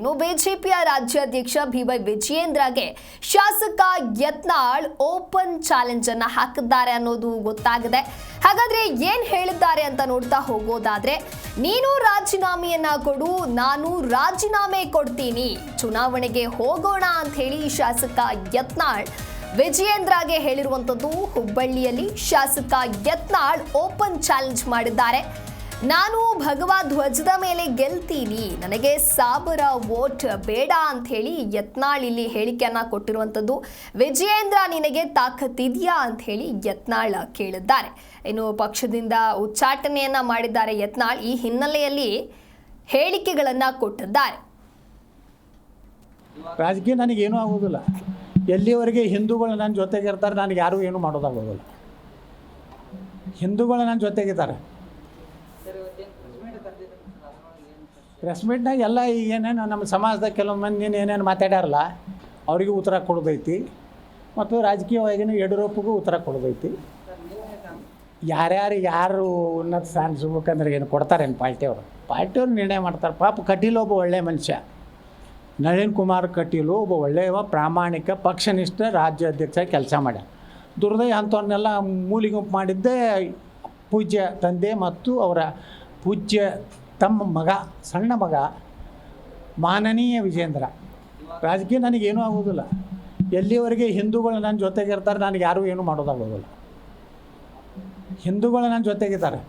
ಇನ್ನು ಬಿಜೆಪಿಯ ರಾಜ್ಯಾಧ್ಯಕ್ಷ ಬಿವೈ ವಿಜಯೇಂದ್ರಗೆ ಶಾಸಕ ಯತ್ನಾಳ್ ಓಪನ್ ಚಾಲೆಂಜ್ ಅನ್ನ ಹಾಕಿದ್ದಾರೆ ಅನ್ನೋದು ಗೊತ್ತಾಗಿದೆ. ಹಾಗಾದ್ರೆ ಏನ್ ಹೇಳಿದ್ದಾರೆ ಅಂತ ನೋಡ್ತಾ ಹೋಗೋದಾದ್ರೆ, ನೀನು ರಾಜೀನಾಮೆಯನ್ನ ಕೊಡು, ನಾನು ರಾಜೀನಾಮೆ ಕೊಡ್ತೀನಿ, ಚುನಾವಣೆಗೆ ಹೋಗೋಣ ಅಂತ ಹೇಳಿ ಶಾಸಕ ಯತ್ನಾಳ್ ವಿಜಯೇಂದ್ರಗೆ ಹೇಳಿರುವಂಥದ್ದು. ಹುಬ್ಬಳ್ಳಿಯಲ್ಲಿ ಶಾಸಕ ಯತ್ನಾಳ್ ಓಪನ್ ಚಾಲೆಂಜ್ ಮಾಡಿದ್ದಾರೆ. ನಾನು ಭಗವಾ ಧ್ವಜದ ಮೇಲೆ ಗೆಲ್ತೀನಿ, ನನಗೆ 1000 ವೋಟ್ ಬೇಡ ಅಂತ ಹೇಳಿ ಯತ್ನಾಳ್ ಇಲ್ಲಿ ಹೇಳಿಕೆಯನ್ನ ಕೊಟ್ಟಿರುವಂಥದ್ದು. ವಿಜಯೇಂದ್ರ, ನಿನಗೆ ತಾಕತ್ತಿದೆಯಾ ಅಂತ ಹೇಳಿ ಯತ್ನಾಳ್ ಕೇಳಿದ್ದಾರೆ. ಇನ್ನು ಪಕ್ಷದಿಂದ ಉಚ್ಚಾಟನೆಯನ್ನ ಮಾಡಿದ್ದಾರೆ ಯತ್ನಾಳ್. ಈ ಹಿನ್ನೆಲೆಯಲ್ಲಿ ಹೇಳಿಕೆಗಳನ್ನ ಕೊಟ್ಟಿದ್ದಾರೆ. ರಾಜಕೀಯ ನನಗೇನೂ ಆಗೋದಿಲ್ಲ. ಎಲ್ಲಿವರೆಗೆ ಹಿಂದೂಗಳು ನನ್ನ ಜೊತೆಗಿರ್ತಾರೆ, ನನಗೆ ಯಾರೂ ಏನೂ ಮಾಡೋದಾಗೋದಿಲ್ಲ. ಹಿಂದೂಗಳು ನನ್ನ ಜೊತೆಗಿದ್ದಾರೆ. ಪ್ರೆಸ್ ಮೀಟ್ನಾಗ ಎಲ್ಲ ಏನೇನು ನಮ್ಮ ಸಮಾಜದಾಗ ಕೆಲವೊಂದು ಮಂದಿ ಏನೇನು ಮಾತಾಡ್ಯಾರಲ್ಲ ಅವರಿಗೂ ಉತ್ತರ ಕೊಡೋದೈತಿ, ಮತ್ತು ರಾಜಕೀಯವಾಗಿನೂ ಯಡಿಯೂರಪ್ಪಗೂ ಉತ್ತರ ಕೊಡೋದೈತಿ. ಯಾರು ಉನ್ನತ ಸ್ಥಾನ ಸಿಗ್ಬೇಕಂದ್ರೆ ಏನು ಕೊಡ್ತಾರೇನು ಪಾರ್ಟಿಯವ್ರು ನಿರ್ಣಯ ಮಾಡ್ತಾರೆ. ಪಾಪ ಕಟೀಲ್ ಒಬ್ಬ ಒಳ್ಳೆಯ ಮನುಷ್ಯ, ನಳಿನ್ ಕುಮಾರ್ ಕಟೀಲು ಒಬ್ಬ ಒಳ್ಳೆಯ ಪ್ರಾಮಾಣಿಕ ಪಕ್ಷನಿಷ್ಠ ರಾಜ್ಯಾಧ್ಯಕ್ಷ ಕೆಲಸ ಮಾಡ್ಯ. ದುರ್ದೈವ ಅಂಥವನ್ನೆಲ್ಲ ಮೂಲಿಗುಂಪು ಮಾಡಿದ್ದೇ ಪೂಜ್ಯ ತಂದೆ ಮತ್ತು ಅವರ ಪೂಜ್ಯ ತಮ್ಮ ಮಗ, ಸಣ್ಣ ಮಗ ಮಾನನೀಯ ವಿಜೇಂದ್ರ. ರಾಜಕೀಯ ನನಗೇನೂ ಆಗೋದಿಲ್ಲ. ಎಲ್ಲಿವರೆಗೆ ಹಿಂದೂಗಳು ನನ್ನ ಜೊತೆಗಿರ್ತಾರೆ, ನನಗೆ ಯಾರೂ ಏನೂ ಮಾಡೋದಾಗೋದಿಲ್ಲ. ಹಿಂದೂಗಳು ನನ್ನ ಜೊತೆಗಿದ್ದಾರೆ.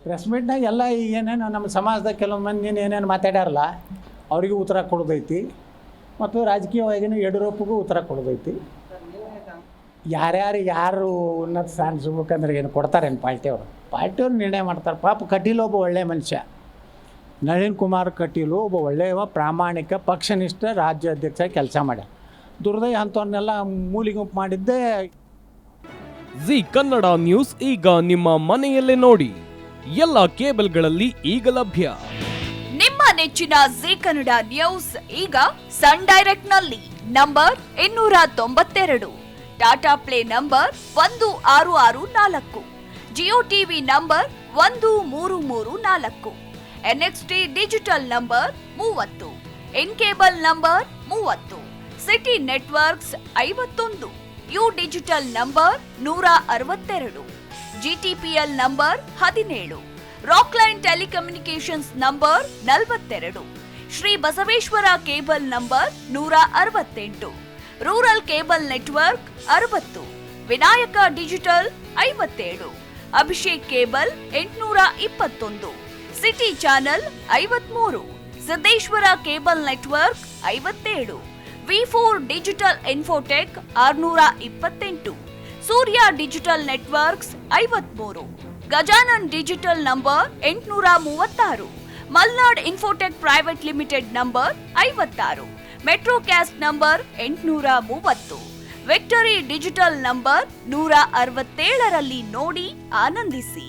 ಪ್ರೆಸ್ ಮೀಟ್ನಾಗ ಎಲ್ಲ ಏನೇನು ನಮ್ಮ ಸಮಾಜದಾಗ ಕೆಲವೊಂದು ಮಂದಿ ಏನೇನು ಮಾತಾಡ್ಯಾರಲ್ಲ ಅವರಿಗೂ ಉತ್ತರ ಕೊಡೋದೈತಿ, ಮತ್ತು ರಾಜಕೀಯವಾಗಿನೂ ಯಡಿಯೂರಪ್ಪಗೂ ಉತ್ತರ ಕೊಡೋದೈತಿ. ಯಾರು ಉನ್ನತ ಸ್ಥಾನ ಸಿಗ್ಬೇಕಂದ್ರೆ ಏನು ಕೊಡ್ತಾರೇನು ಪಾರ್ಟಿಯವ್ರು ನಿರ್ಣಯ ಮಾಡ್ತಾರೆ. ಪಾಪ ಕಟೀಲ್ ಒಬ್ಬ ಒಳ್ಳೆಯ ಮನುಷ್ಯ, ನಳಿನ್ ಕುಮಾರ್ ಕಟೀಲು ಒಬ್ಬ ಒಳ್ಳೆಯ ಪ್ರಾಮಾಣಿಕ ಪಕ್ಷನಿಷ್ಠ ರಾಜ್ಯಾಧ್ಯಕ್ಷ ಕೆಲಸ ಮಾಡ್ಯ. ದುರ್ದೈವ ಅಂಥವನ್ನೆಲ್ಲ ಮೂಲಿಗುಂಪು ಮಾಡಿದ್ದೇ. ಜಿ ಕನ್ನಡ ನ್ಯೂಸ್ ಈಗ ನಿಮ್ಮ ಮನೆಯಲ್ಲೇ ನೋಡಿ, ಎಲ್ಲ ಕೇಬಲ್ಗಳಲ್ಲಿ ಈಗ ಲಭ್ಯ. ನಿಮ್ಮ ನೆಚ್ಚಿನ ಜಿ ಕನ್ನಡ ನ್ಯೂಸ್ ಈಗ ಸನ್ ಡೈರೆಕ್ಟ್ ನಲ್ಲಿ number 292, Tata play number 1664, Jio TV number 1334, NXT digital number 30, in cable number 30, city networks 51, U digital number 162, GTPL number 17, Rockline telecommunications number 42, Shri Basaveshwara cable number 168, rural cable network 60, Vinayaka digital 57, Abhishek cable 821, city channel 53, Siddeshwara cable network 57, V4 digital Infotech 628, Surya digital networks 53, Gajanan digital number 836, Malnad Infotech Private Limited number 56, Metrocast number 830, Victory Digital number 167ರಲ್ಲಿ ನೋಡಿ ಆನಂದಿಸಿ.